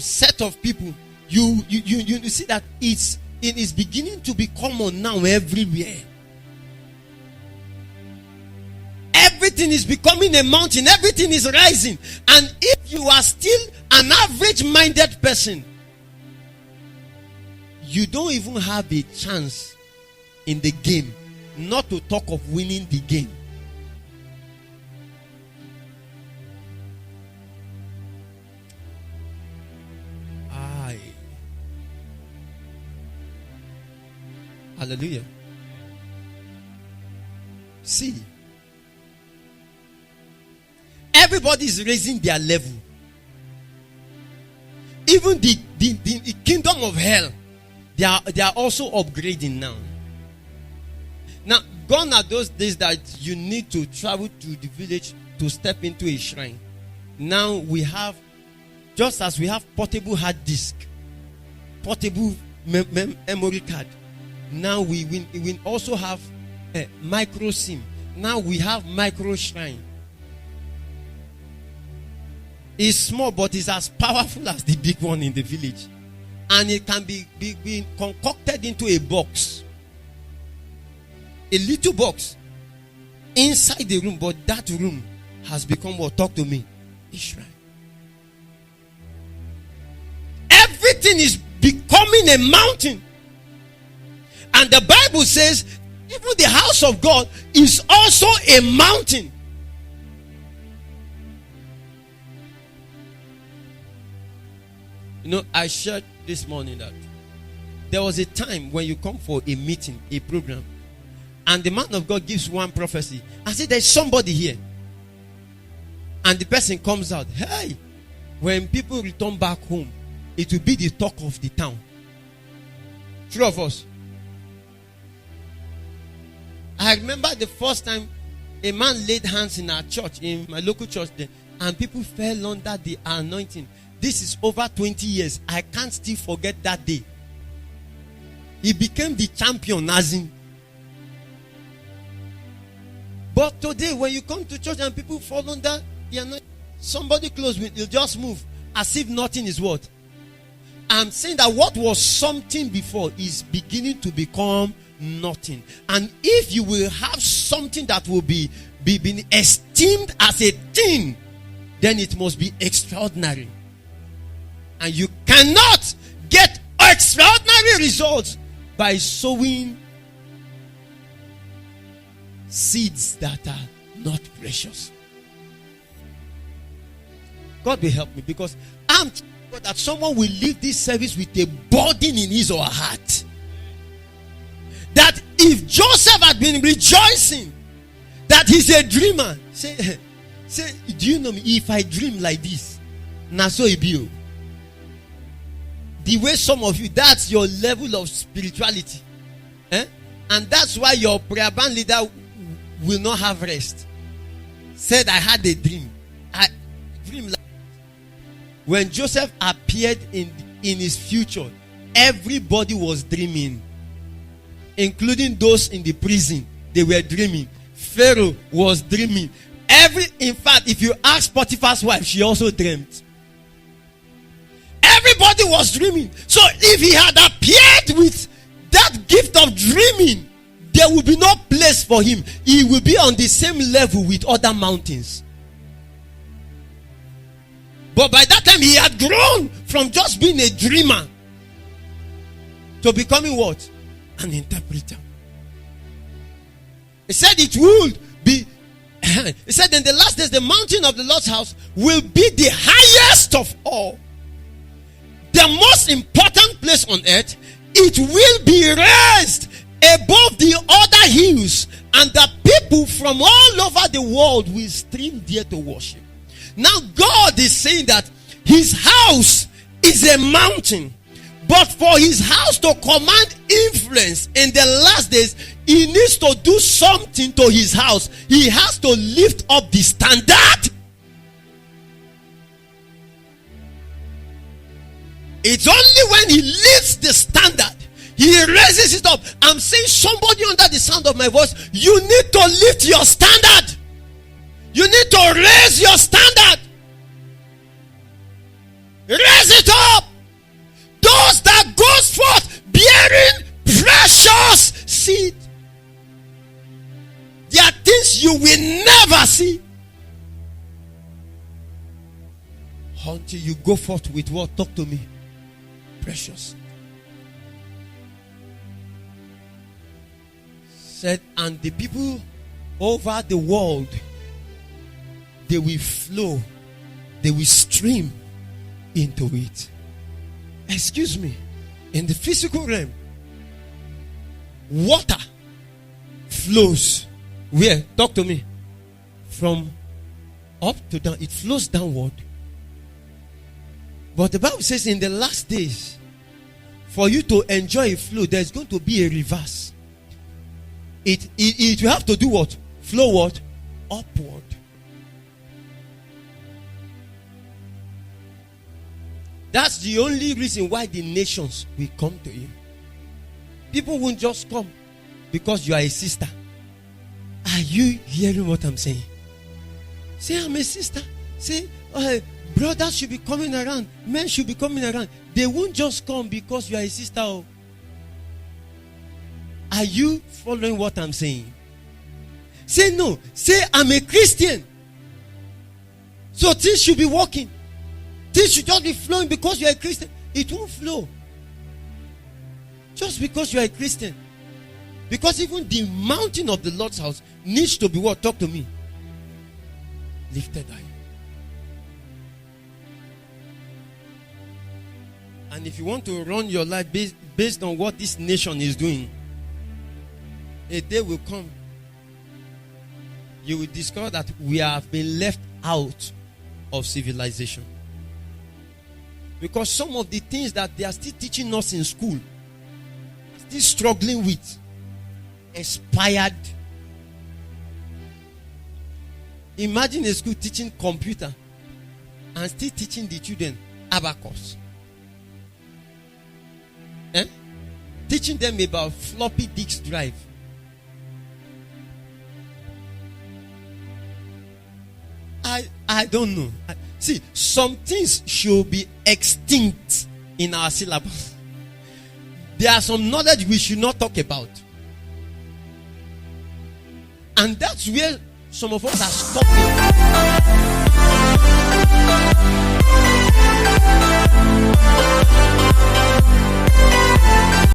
set of people, you see that it is beginning to be common now everywhere. Everything is becoming a mountain. Everything is rising. And if you are still an average-minded person, you don't even have a chance in the game, not to talk of winning the game. Hallelujah. See, everybody is raising their level. Even the kingdom of hell, they are also upgrading now. Now, gone are those days that you need to travel to the village to step into a shrine. Now we have, just as we have portable hard disk, portable memory card. Now we also have a micro SIM. Now we have micro shrine. It's small, but it's as powerful as the big one in the village. And it can be concocted into a box. A little box inside the room, but that room has become what? Talk to me. A shrine. Everything is becoming a mountain. And the Bible says, even the house of God is also a mountain. You know, I shared this morning that there was a time when you come for a meeting, a program, and the man of God gives one prophecy. I said, there's somebody here. And the person comes out. Hey, when people return back home, it will be the talk of the town. True of us. I remember the first time a man laid hands in our church, in my local church then, and people fell under the anointing. This is over 20 years. I can't still forget that day. He became the champion, as in. But today, when you come to church and people fall under the anointing, somebody close with you, just move as if nothing is what. I'm saying that what was something before is beginning to become nothing. And if you will have something that will be esteemed as a thing, then it must be extraordinary. And you cannot get extraordinary results by sowing seeds that are not precious. God will help me, because I'm sure that someone will leave this service with a burden in his or her heart. That if Joseph had been rejoicing that he's a dreamer, say, do you know me? If I dream like this, na so it be. The way some of you, that's your level of spirituality. And that's why your prayer band leader will not have rest. Said, I had a dream. I dream like when Joseph appeared in his future, everybody was dreaming. Including those in the prison, they were dreaming. Pharaoh was dreaming. In fact, if you ask Potiphar's wife, she also dreamt. Everybody was dreaming. So if he had appeared with that gift of dreaming, there will be no place for him. He will be on the same level with other mountains. But by that time, he had grown from just being a dreamer to becoming what? An interpreter. He said it would be. He said in the last days, the mountain of the Lord's house will be the highest of all. The most important place on earth. It will be raised above the other hills, and the people from all over the world will stream there to worship. Now God is saying that his house is a mountain. But for his house to command influence in the last days, he needs to do something to his house. He has to lift up the standard. It's only when he lifts the standard, he raises it up. I'm saying somebody under the sound of my voice, you need to lift your standard. You need to raise your standard. Raise it up. see it. There are things you will never see until you go forth with what? Talk to me. Precious. Said, and the people over the world, they will flow, they will stream into it. Excuse me, in the physical realm, water flows. Where? Talk to me. From up to down, it flows downward. But the Bible says in the last days, for you to enjoy a flow, there's going to be a reverse. It will have to do what? Flow what? Upward. That's the only reason why the nations will come to you. People won't just come because you are a sister. Are you hearing what I'm saying? Say, I'm a sister. Say, brothers should be coming around. Men should be coming around. They won't just come because you are a sister. Oh. Are you following what I'm saying? Say no. Say, I'm a Christian. So things should be working. Things should just be flowing because you are a Christian. It won't flow. Just because you are a Christian. Because even the mountain of the Lord's house needs to be what? Talk to me. Lifted high. And if you want to run your life based on what this nation is doing, a day will come. You will discover that we have been left out of civilization. Because some of the things that they are still teaching us in school, still struggling with, expired. Imagine a school teaching computer and still teaching the children abacus. Teaching them about floppy disk drive. I don't know. See, some things should be extinct in our syllabus. There are some knowledge we should not talk about. And that's where some of us are stopping.